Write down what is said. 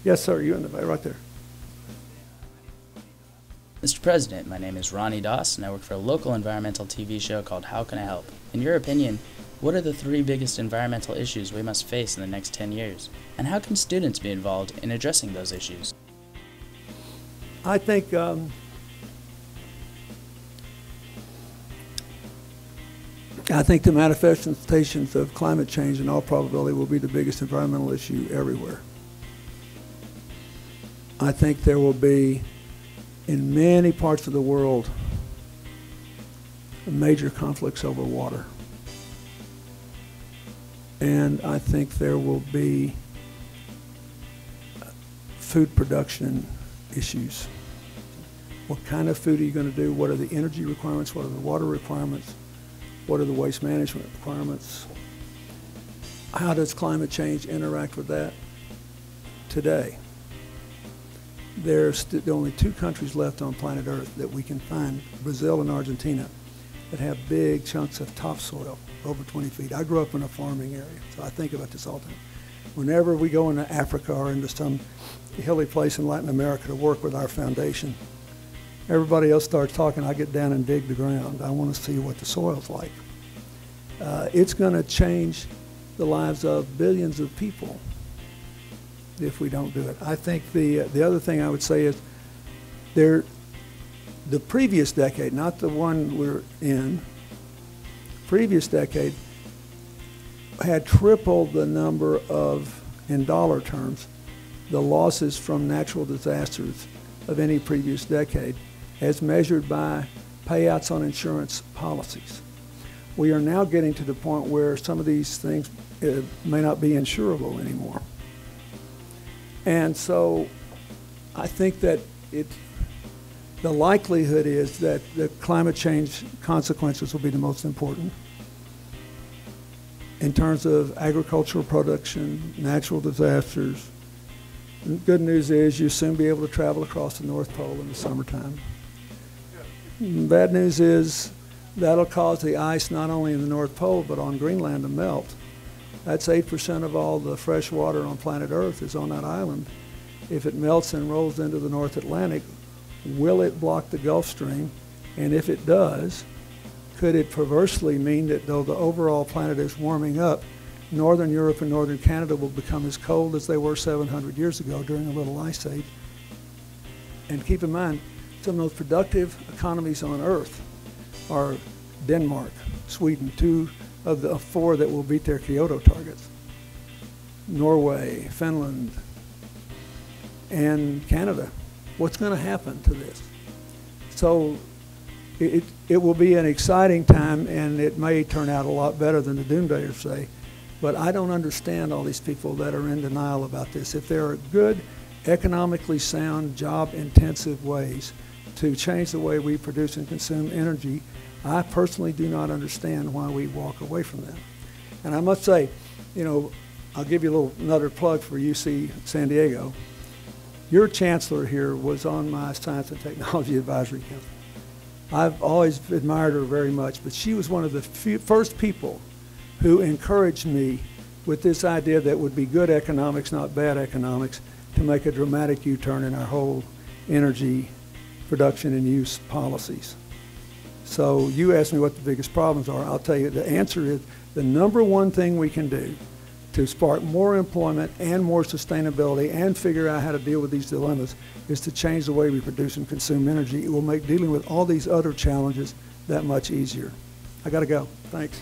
Yes, sir, you in the right there. Mr. President, my name is Ronnie and I work for a local environmental TV show called How Can I Help? In your opinion, what are the 3 biggest environmental issues we must face in the next 10 years? And how can students be involved in addressing those issues? I think the manifestations of climate change in all probability will be the biggest environmental issue everywhere. I think there will be, in many parts of the world, major conflicts over water. And I think there will be food production issues. What kind of food are you going to do? What are the energy requirements? What are the water requirements? What are the waste management requirements? How does climate change interact with that today? There's only 2 countries left on planet Earth that we can find, Brazil and Argentina, that have big chunks of topsoil over 20 feet. I grew up in a farming area, so I think about this all the time. Whenever we go into Africa or into some hilly place in Latin America to work with our foundation, everybody else starts talking, I get down and dig the ground. I want to see what the soil's like. It's going to change the lives of billions of people if we don't do it. I think the other thing I would say is the previous decade, not the one we're in, previous decade had tripled the number of, in dollar terms, the losses from natural disasters of any previous decade as measured by payouts on insurance policies. We are now getting to the point where some of these things may not be insurable anymore. And so I think that the likelihood is that the climate change consequences will be the most important in terms of agricultural production, natural disasters. The good news is you'll soon be able to travel across the North Pole in the summertime. Bad news is that'll cause the ice not only in the North Pole but on Greenland to melt. That's 8% of all the fresh water on planet Earth is on that island. If it melts and rolls into the North Atlantic, will it block the Gulf Stream? And if it does, could it perversely mean that though the overall planet is warming up, northern Europe and northern Canada will become as cold as they were 700 years ago during a little ice age? And keep in mind, some of those productive economies on Earth are Denmark, Sweden, 2 of the 4 that will beat their Kyoto targets, Norway, Finland, and Canada. What's going to happen to this? So it will be an exciting time, and it may turn out a lot better than the doomsdayers say, but I don't understand all these people that are in denial about this. If there are good, economically sound, job-intensive ways to change the way we produce and consume energy, I personally do not understand why we walk away from them. And I must say, you know, I'll give you another plug for UC San Diego. Your chancellor here was on my Science and Technology Advisory Council. I've always admired her very much, but she was one of the first people who encouraged me with this idea that would be good economics, not bad economics, to make a dramatic U-turn in our whole energy production and use policies. So you asked me what the biggest problems are. I'll tell you the answer is the number one thing we can do to spark more employment and more sustainability and figure out how to deal with these dilemmas is to change the way we produce and consume energy. It will make dealing with all these other challenges that much easier. I got to go. Thanks.